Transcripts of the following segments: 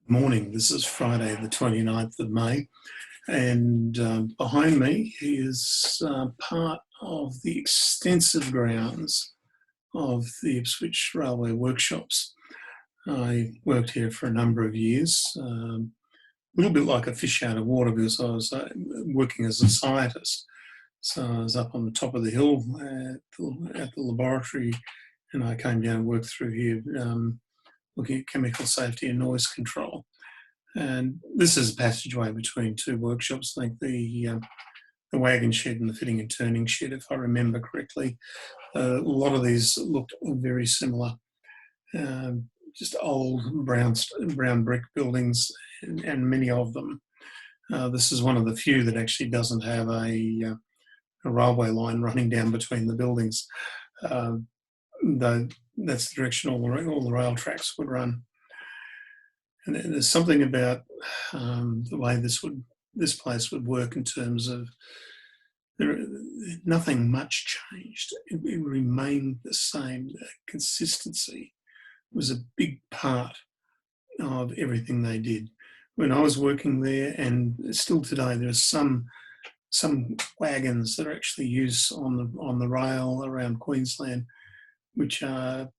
Morning. This is Friday, the 29th of May, and behind me is part of the extensive grounds of the Ipswich Railway Workshops. I worked here for a number of years, a little bit like a fish out of water because I was working as a scientist. So I was up on the top of the hill at the laboratory, and I came down and worked through here looking at chemical safety and noise control. And this is a passageway between two workshops, like the wagon shed and the fitting and turning shed, if I remember correctly. A lot of these looked very similar, just old brown brick buildings, and many of them. This is one of the few that actually doesn't have a railway line running down between the buildings, though that's the direction all the rail tracks would run. And there's something about the way this place would work in terms of nothing much changed. It remained the same. The consistency was a big part of everything they did. When I was working there, and still today, there's some wagons that are actually used on the rail around Queensland, which are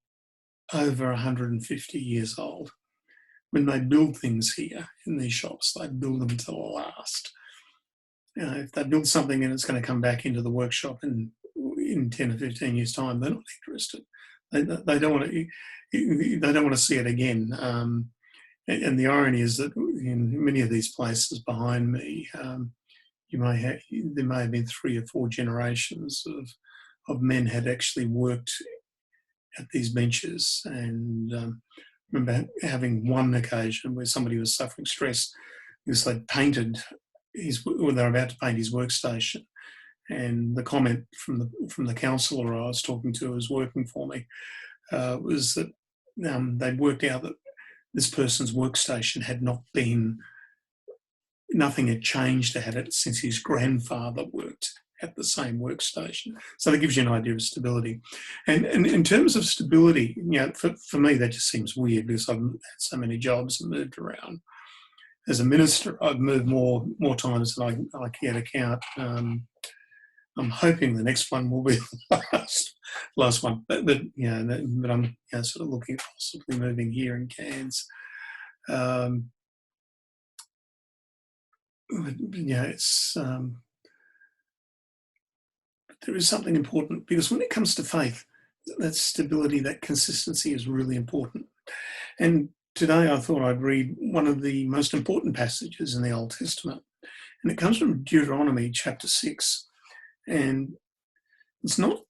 over 150 years old. When they build things here in these shops, they build them to last. If they build something and it's going to come back into the workshop in 10 or 15 years' time, they're not interested. They don't want to see it again. And the irony is that in many of these places behind me, there may have been 3 or 4 generations of men had actually worked at these benches. And remember having one occasion where somebody was suffering stress because they'd painted or they were about to paint his workstation, and the comment from the counsellor I was talking to who was working for me was that they'd worked out that this person's workstation had nothing had changed at it since his grandfather worked at the same workstation. So that gives you an idea of stability. And in terms of stability, for me, that just seems weird because I've had so many jobs and moved around. As a minister, I've moved more times than I care to count. I'm hoping the next one will be the last one, but I'm sort of looking at possibly moving here in Cairns. There is something important because when it comes to faith, that stability, that consistency is really important. And today I thought I'd read one of the most important passages in the Old Testament, and it comes from Deuteronomy chapter 6. And it's not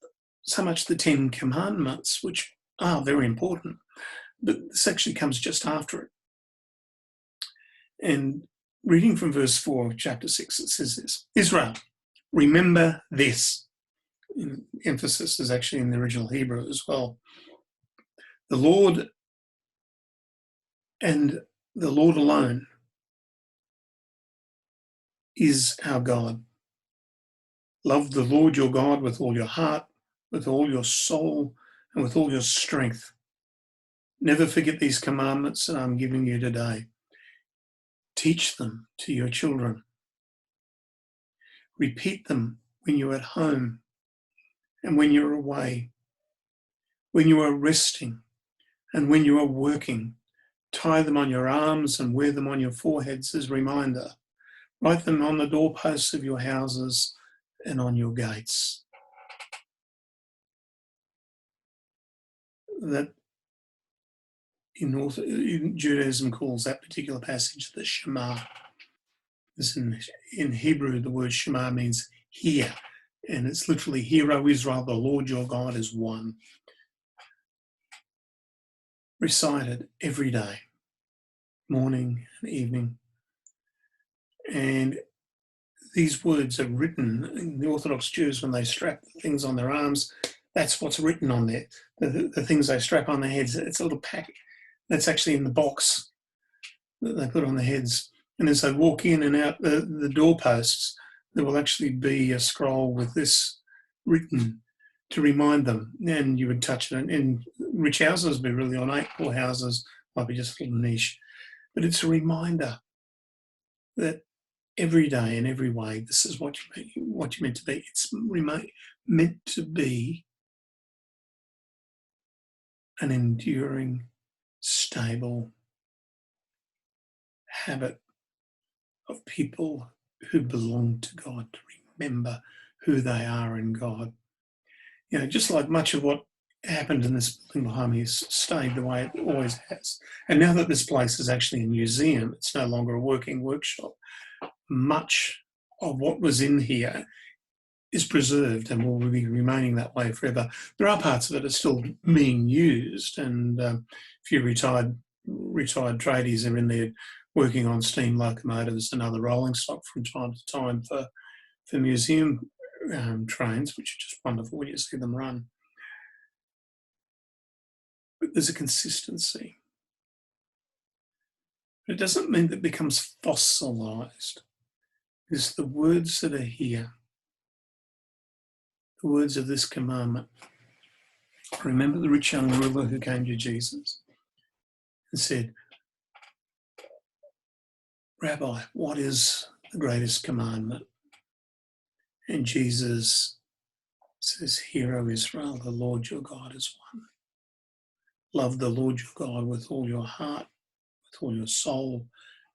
so much the 10 Commandments, which are very important, but this actually comes just after it. And reading from verse 4 of chapter 6, it says this: Israel, remember this. Emphasis is actually in the original Hebrew as well. The Lord and the Lord alone is our God. Love the Lord your God with all your heart, with all your soul, and with all your strength. Never forget these commandments that I'm giving you today. Teach them to your children. Repeat them when you're at home and when you're away, when you are resting and when you are working. Tie them on your arms and wear them on your foreheads as a reminder. Write them on the doorposts of your houses and on your gates. That in Judaism calls that particular passage the Shema. In Hebrew, the word Shema means hear, and it's literally, hear, O Israel, the Lord your God is one. Recited every day, morning and evening. And these words are written in the Orthodox Jews when they strap things on their arms. That's what's written on there. The things they strap on their heads, it's a little packet that's actually in the box that they put on their heads. And as they walk in and out the doorposts, there will actually be a scroll with this written to remind them. And you would touch it. In rich houses would be really ornate. Poor houses might be just a little niche. But it's a reminder that every day in every way, this is what you're meant to be. It's meant to be an enduring, stable habit of people who belong to God, to remember who they are in God. You know, just like much of what happened in this building behind me has stayed the way it always has. And now that this place is actually a museum, it's no longer a working workshop, much of what was in here is preserved and will be remaining that way forever. There are parts of it that are still being used, and if you retired tradies are in there working on steam locomotives and other rolling stock from time to time for museum trains, which are just wonderful when you see them run. But there's a consistency. It doesn't mean that it becomes fossilised. It's the words that are here, the words of this commandment. Remember the rich young ruler who came to Jesus and said, Rabbi, what is the greatest commandment? And Jesus says, Hear, O Israel, the Lord your God is one. Love the Lord your God with all your heart, with all your soul,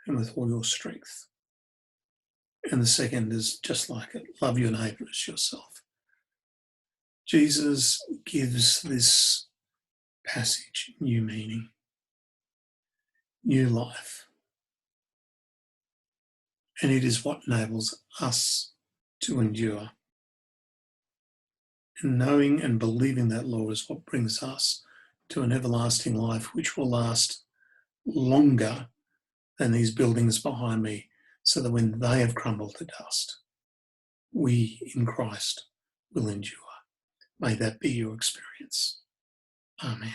and with all your strength. And the second is just like it, love your neighbour as yourself. Jesus gives this passage new meaning, new life. And it is what enables us to endure. And knowing and believing that law is what brings us to an everlasting life, which will last longer than these buildings behind me, so that when they have crumbled to dust, we in Christ will endure. May that be your experience. Amen.